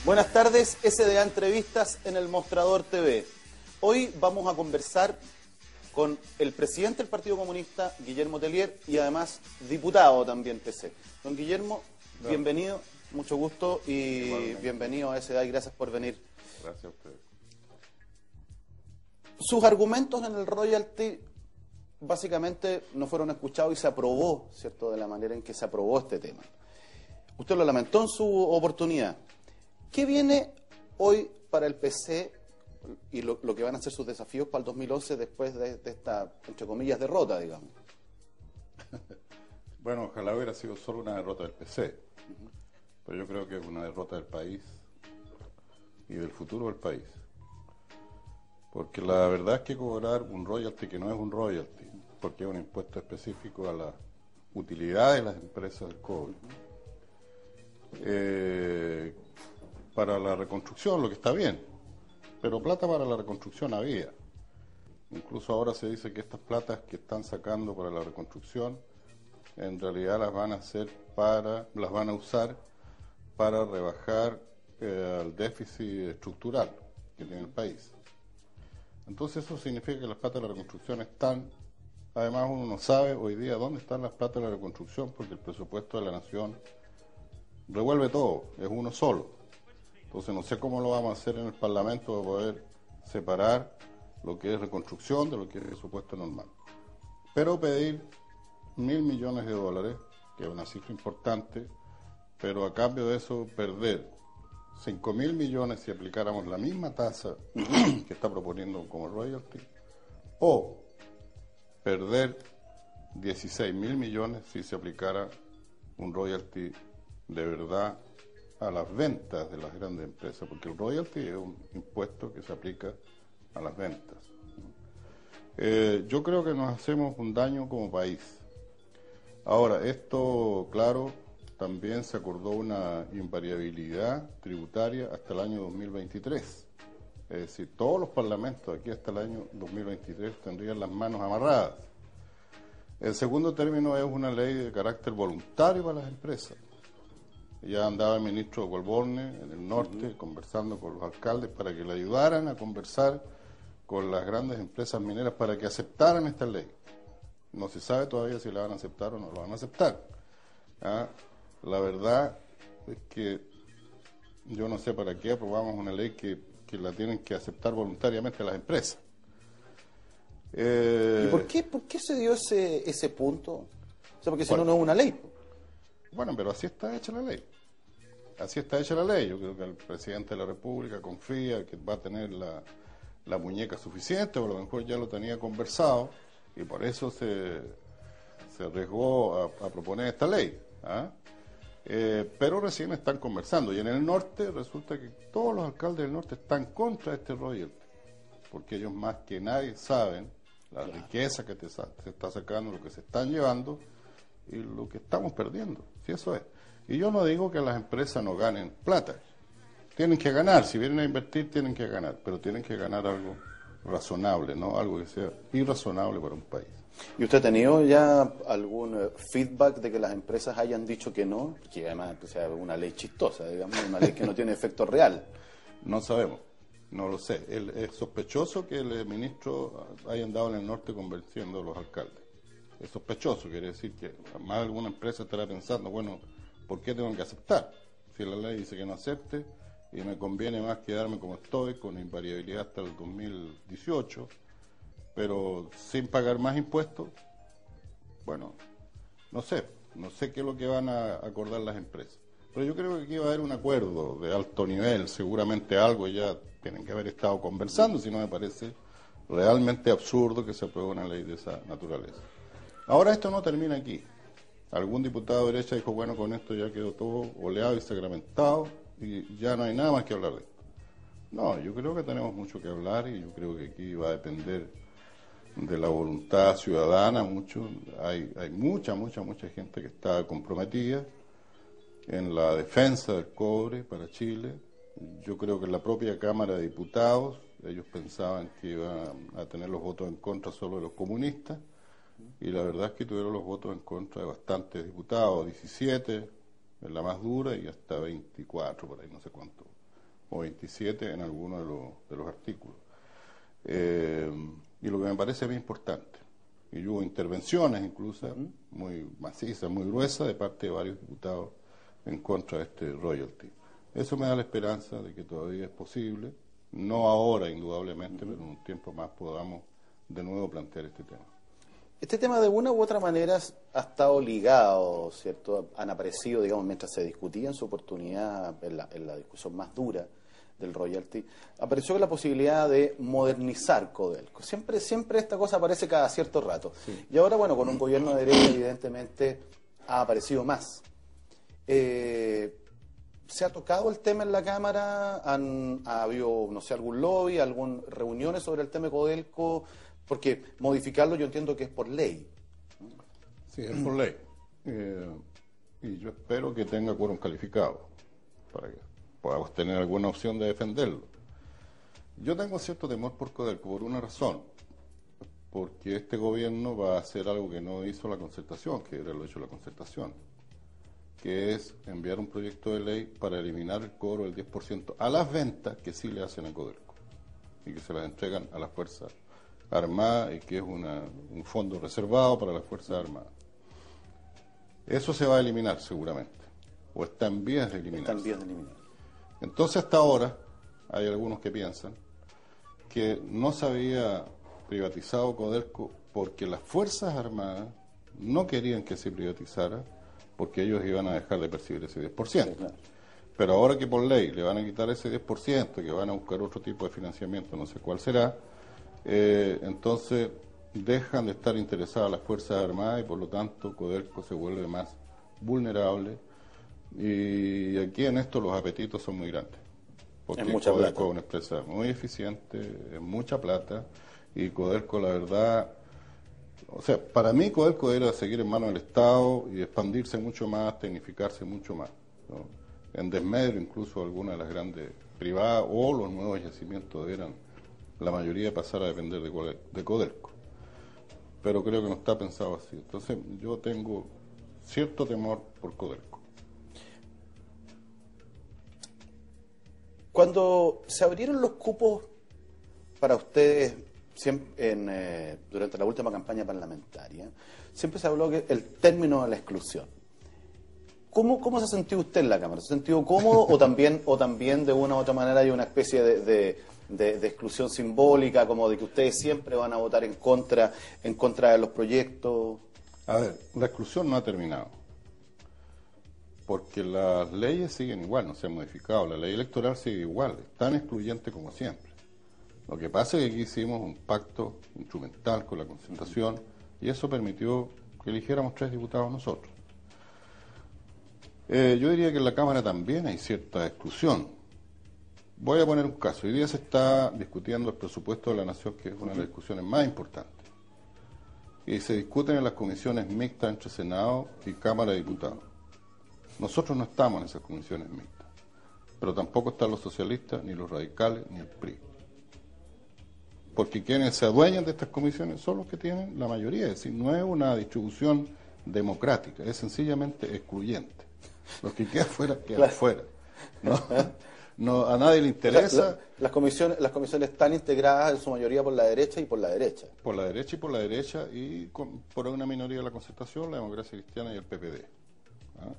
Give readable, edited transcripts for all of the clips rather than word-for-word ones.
Buenas tardes, SDA Entrevistas en el Mostrador TV. Hoy vamos a conversar con el presidente del Partido Comunista, Guillermo Tellier, y además diputado también PC. Don Guillermo, bienvenido, mucho gusto y igualmente. Bienvenido a SDA y gracias por venir. Gracias a ustedes. Sus argumentos en el royalty básicamente no fueron escuchados y se aprobó, ¿cierto?, de la manera en que se aprobó este tema. Usted lo lamentó en su oportunidad. ¿Qué viene hoy para el PC y lo que van a ser sus desafíos para el 2011 después de esta, entre comillas, derrota, digamos? Bueno, ojalá hubiera sido solo una derrota del PC, pero yo creo que es una derrota del país y del futuro del país. Porque la verdad es que cobrar un royalty que no es un royalty, porque es un impuesto específico a la utilidad de las empresas del cobre, para la reconstrucción, lo que está bien, pero plata para la reconstrucción había. Incluso ahora se dice que estas platas que están sacando para la reconstrucción, en realidad las van a usar para rebajar el déficit estructural que tiene el país. Entonces eso significa que las platas de la reconstrucción están, además uno no sabe hoy día dónde están las platas de la reconstrucción, porque el presupuesto de la nación revuelve todo, es uno solo. Entonces no sé cómo lo vamos a hacer en el Parlamento para poder separar lo que es reconstrucción de lo que es presupuesto normal. Pero pedir $1.000 millones, que es una cifra importante, pero a cambio de eso perder 5.000 millones si aplicáramos la misma tasa que está proponiendo como royalty, o perder 16.000 millones si se aplicara un royalty de verdad a las ventas de las grandes empresas, porque el royalty es un impuesto que se aplica a las ventas. Yo creo que nos hacemos un daño como país. Ahora, esto, claro, también se acordó una invariabilidad tributaria hasta el año 2023. Es decir, todos los parlamentos aquí hasta el año 2023 tendrían las manos amarradas. El segundo término es una ley de carácter voluntario para las empresas. Ya andaba el ministro Walborne en el norte conversando con los alcaldes para que le ayudaran a conversar con las grandes empresas mineras para que aceptaran esta ley. No se sabe todavía si la van a aceptar o no la van a aceptar. La verdad es que yo no sé para qué aprobamos una ley que la tienen que aceptar voluntariamente las empresas. ¿Y por qué se dio ese punto? O sea, porque si no, no es una ley. Bueno, pero así está hecha la ley. Así está hecha la ley. Yo creo que el presidente de la República confía que va a tener la muñeca suficiente, o a lo mejor ya lo tenía conversado, y por eso se arriesgó a proponer esta ley. Pero recién están conversando. Y en el norte resulta que todos los alcaldes del norte están contra este royalty, porque ellos más que nadie saben la riqueza que se está sacando, lo que se están llevando y lo que estamos perdiendo. Sí, eso es. Y yo no digo que las empresas no ganen plata. Tienen que ganar, si vienen a invertir tienen que ganar, pero tienen que ganar algo razonable, no algo que sea irrazonable para un país. ¿Y usted ha tenido ya algún feedback de que las empresas hayan dicho que no? Que además que sea una ley chistosa, digamos, una ley que no tiene efecto real. No sabemos, no lo sé. Es sospechoso que el ministro haya andado en el norte convenciendo a los alcaldes. Es sospechoso, quiere decir que más alguna empresa estará pensando, bueno, ¿por qué tengo que aceptar? Si la ley dice que no acepte y me conviene más quedarme como estoy, con invariabilidad hasta el 2018, pero sin pagar más impuestos, bueno, no sé qué es lo que van a acordar las empresas. Pero yo creo que aquí va a haber un acuerdo de alto nivel, seguramente algo ya tienen que haber estado conversando, si no me parece realmente absurdo que se apruebe una ley de esa naturaleza. Ahora esto no termina aquí. Algún diputado de derecha dijo, bueno, con esto ya quedó todo oleado y sacramentado y ya no hay nada más que hablar de esto. No, yo creo que tenemos mucho que hablar y yo creo que aquí va a depender de la voluntad ciudadana mucho. Hay mucha gente que está comprometida en la defensa del cobre para Chile. Yo creo que en la propia Cámara de Diputados ellos pensaban que iban a tener los votos en contra solo de los comunistas, y la verdad es que tuvieron los votos en contra de bastantes diputados, 17 en la más dura y hasta 24 por ahí, no sé cuánto o 27 en algunos de los artículos. Y lo que me parece bien importante, y hubo intervenciones incluso muy macizas, muy gruesas de parte de varios diputados en contra de este royalty. Eso me da la esperanza de que todavía es posible, no ahora indudablemente, pero en un tiempo más podamos de nuevo plantear este tema. Este tema de una u otra manera ha estado ligado, ¿cierto? Han aparecido, digamos, mientras se discutía en su oportunidad, en la discusión más dura del royalty, apareció la posibilidad de modernizar Codelco. Siempre esta cosa aparece cada cierto rato. Sí. Y ahora, bueno, con un gobierno de derecha, evidentemente, ha aparecido más. ¿Se ha tocado el tema en la Cámara? ¿Ha habido, no sé, algún lobby, algunas reuniones sobre el tema de Codelco? Porque modificarlo yo entiendo que es por ley. Sí, es por ley. Y yo espero que tenga quórum calificado para que podamos tener alguna opción de defenderlo. Yo tengo cierto temor por Codelco por una razón, porque este gobierno va a hacer algo que no hizo la concertación, que era lo hecho la concertación, que es enviar un proyecto de ley para eliminar el cobro del 10% a las ventas que sí le hacen a Codelco y que se las entregan a las Fuerzas Armadas y que es un fondo reservado para las Fuerzas Armadas. Eso se va a eliminar seguramente, o está en vías de eliminarse. Está en vías de eliminar. Entonces hasta ahora hay algunos que piensan que no se había privatizado Codelco porque las Fuerzas Armadas no querían que se privatizara porque ellos iban a dejar de percibir ese 10%. Sí, claro. Pero ahora que por ley le van a quitar ese 10%, que van a buscar otro tipo de financiamiento, no sé cuál será, entonces dejan de estar interesadas las Fuerzas Armadas y por lo tanto Codelco se vuelve más vulnerable. Y aquí en esto los apetitos son muy grandes. Porque Codelco es una empresa muy eficiente, es mucha plata, y Codelco, la verdad, o sea, para mí Codelco era seguir en manos del Estado y expandirse mucho más, tecnificarse mucho más, ¿no? En desmedro incluso algunas de las grandes privadas o los nuevos yacimientos eran, la mayoría pasar a depender de Codelco. Pero creo que no está pensado así. Entonces yo tengo cierto temor por Codelco. Cuando se abrieron los cupos para ustedes durante la última campaña parlamentaria, siempre se habló que el término de la exclusión. ¿Cómo se ha sentido usted en la Cámara? ¿Se ha sentido cómodo o también de una u otra manera hay una especie de exclusión simbólica, como de que ustedes siempre van a votar en contra de los proyectos? A ver, la exclusión no ha terminado. Porque las leyes siguen igual, no se han modificado. La ley electoral sigue igual, es tan excluyente como siempre. Lo que pasa es que aquí hicimos un pacto instrumental con la concertación y eso permitió que eligiéramos 3 diputados nosotros. Yo diría que en la Cámara también hay cierta exclusión. Voy a poner un caso. Hoy día se está discutiendo el presupuesto de la Nación, que es una de las discusiones más importantes. Y se discuten en las comisiones mixtas entre Senado y Cámara de Diputados. Nosotros no estamos en esas comisiones mixtas, pero tampoco están los socialistas, ni los radicales, ni el PRI. Porque quienes se adueñan de estas comisiones son los que tienen la mayoría, es decir, no es una distribución democrática, es sencillamente excluyente. Los que quedan fuera, quedan fuera. No, a nadie le interesa. Las comisiones están integradas en su mayoría por la derecha y por la derecha. Por la derecha y por la derecha, y por una minoría de la Concertación, la Democracia Cristiana y el PPD. ¿Ah?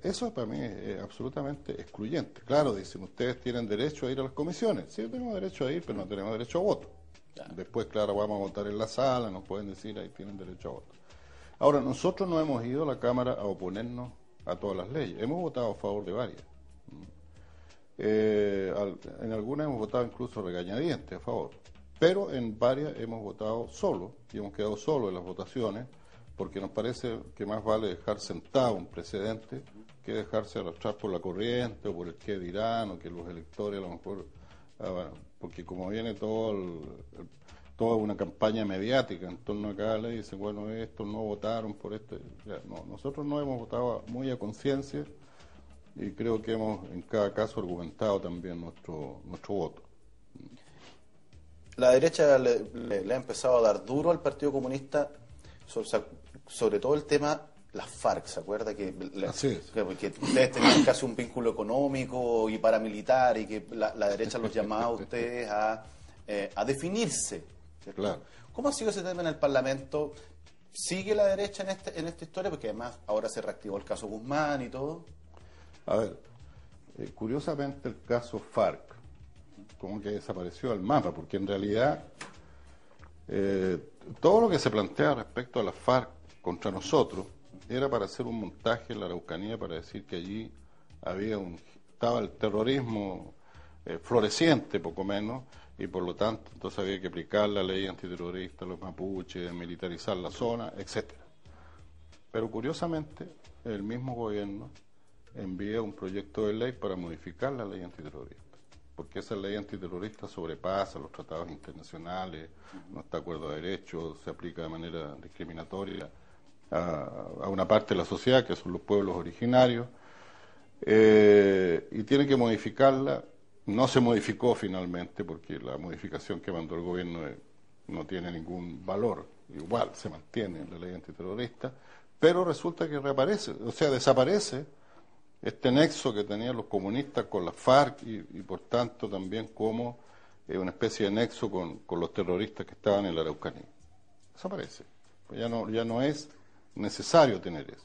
Eso para mí es absolutamente excluyente. Claro, dicen, ustedes tienen derecho a ir a las comisiones. Sí, tenemos derecho a ir, pero no tenemos derecho a voto. Claro. Después, claro, vamos a votar en la sala, nos pueden decir, ahí tienen derecho a voto. Ahora, nosotros no hemos ido a la Cámara a oponernos a todas las leyes. Hemos votado a favor de varias. En algunas hemos votado incluso regañadientes a favor. Pero en varias hemos votado solo, y hemos quedado solos en las votaciones, porque nos parece que más vale dejar sentado un precedente que dejarse arrastrar por la corriente o por el qué dirán, o que los electores a lo mejor, porque como viene toda una campaña mediática en torno a cada ley, dicen, bueno, estos no votaron por esto. Ya, no, nosotros no hemos votado muy a conciencia y creo que hemos en cada caso argumentado también nuestro voto. La derecha le ha empezado a dar duro al Partido Comunista sobre todo el tema las FARC, ¿se acuerda? Así es. Que ustedes tenían casi un vínculo económico y paramilitar y que la derecha los llamaba a ustedes a definirse, ¿cierto? Claro. ¿Cómo ha sido ese tema en el Parlamento? ¿Sigue la derecha en esta historia? Porque además ahora se reactivó el caso Guzmán y todo. A ver, curiosamente el caso FARC como que desapareció del mapa, porque en realidad todo lo que se plantea respecto a las FARC contra nosotros era para hacer un montaje en la Araucanía para decir que allí estaba el terrorismo floreciente, poco menos, y por lo tanto entonces había que aplicar la ley antiterrorista a los mapuches, militarizar la zona, etcétera. Pero curiosamente el mismo gobierno envía un proyecto de ley para modificar la ley antiterrorista, porque esa ley antiterrorista sobrepasa los tratados internacionales, no está de acuerdo a derechos, se aplica de manera discriminatoria a una parte de la sociedad, que son los pueblos originarios, y tiene que modificarla. No se modificó finalmente, porque la modificación que mandó el gobierno no tiene ningún valor, igual se mantiene la ley antiterrorista, pero resulta que reaparece, o sea, desaparece este nexo que tenían los comunistas con las FARC y por tanto también como una especie de nexo con los terroristas que estaban en la Araucanía. Desaparece. Pues ya no es necesario tener eso.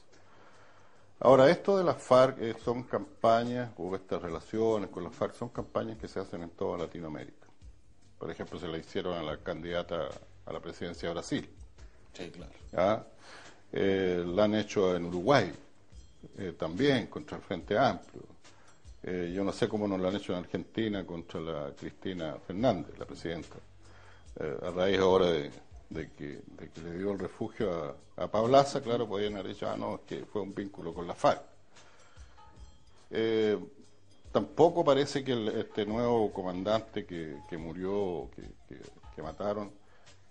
Ahora, esto de las FARC son campañas, o estas relaciones con las FARC son campañas que se hacen en toda Latinoamérica. Por ejemplo, se la hicieron a la candidata a la presidencia de Brasil. Sí, claro. ¿Ah? La han hecho en Uruguay. También contra el Frente Amplio. Yo no sé cómo nos lo han hecho en Argentina contra la Cristina Fernández, la presidenta, a raíz ahora de que le dio el refugio a Pablaza. Claro, podían haber dicho, no, es que fue un vínculo con la FARC. Tampoco parece que este nuevo comandante que murió, que mataron,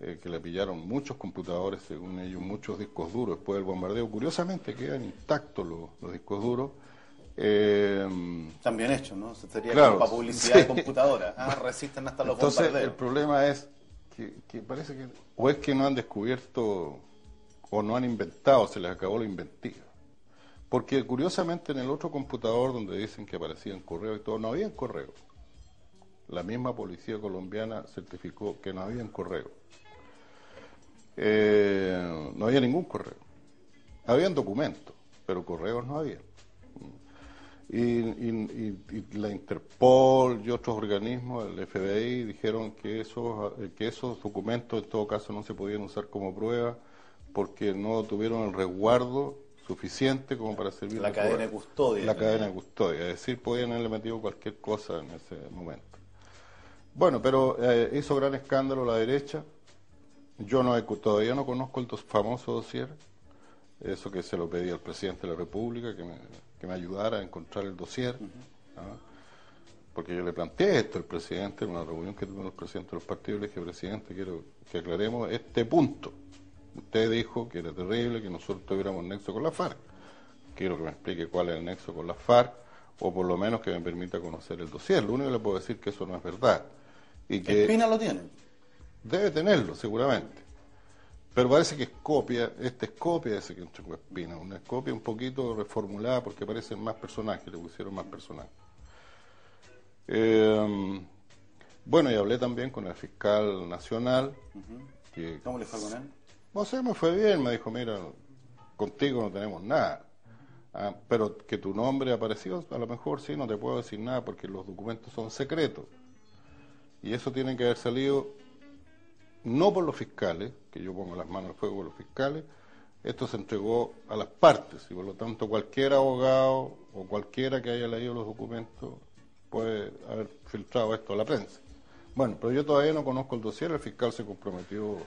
que le pillaron muchos computadores, según ellos, muchos discos duros después del bombardeo. Curiosamente quedan intactos los discos duros. Están bien hechos, ¿no? Sería claro, como para publicidad de sí. computadora. Resisten hasta los Entonces, bombardeos. el problema es que parece que o es que no han descubierto o no han inventado, se les acabó la inventiva. Porque curiosamente en el otro computador donde dicen que aparecían correos y todo, no había correo. La misma policía colombiana certificó que no había correo. No había ningún correo. Habían documentos, pero correos no había. Y la Interpol y otros organismos, el FBI, dijeron que esos documentos en todo caso no se podían usar como prueba porque no tuvieron el resguardo suficiente como para servir la cadena de custodia. La cadena de custodia, es decir, podían haberle metido cualquier cosa en ese momento. Bueno, pero hizo gran escándalo la derecha. Yo todavía no conozco el famoso dossier, eso que se lo pedí al presidente de la República, que me ayudara a encontrar el dossier, porque yo le planteé esto al presidente en una reunión que tuvimos los presidentes de los partidos. Le dije, presidente, quiero que aclaremos este punto. Usted dijo que era terrible que nosotros tuviéramos nexo con la FARC. Quiero que me explique cuál es el nexo con la FARC, o por lo menos que me permita conocer el dossier. Lo único que le puedo decir es que eso no es verdad. Y que Espina lo tiene. Debe tenerlo, seguramente. Pero parece que es copia, esta es copia de ese que entregó Espina, una copia un poquito reformulada porque aparecen más personajes, le pusieron más personajes. Bueno, y hablé también con el fiscal nacional. ¿Cómo le fue con él? No sé, me fue bien, me dijo, mira, contigo no tenemos nada. Pero que tu nombre apareció, a lo mejor sí, no te puedo decir nada porque los documentos son secretos. Y eso tiene que haber salido no por los fiscales, que yo pongo las manos al fuego por los fiscales. Esto se entregó a las partes y por lo tanto cualquier abogado o cualquiera que haya leído los documentos puede haber filtrado esto a la prensa. Bueno, pero yo todavía no conozco el dossier. El fiscal se comprometió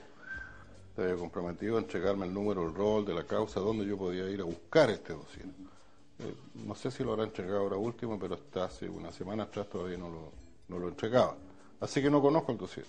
a entregarme el número, el rol de la causa, donde yo podía ir a buscar este dossier. No sé si lo habrá entregado ahora último, pero hasta hace una semana atrás todavía no lo entregaba. Así que no conozco el dossier.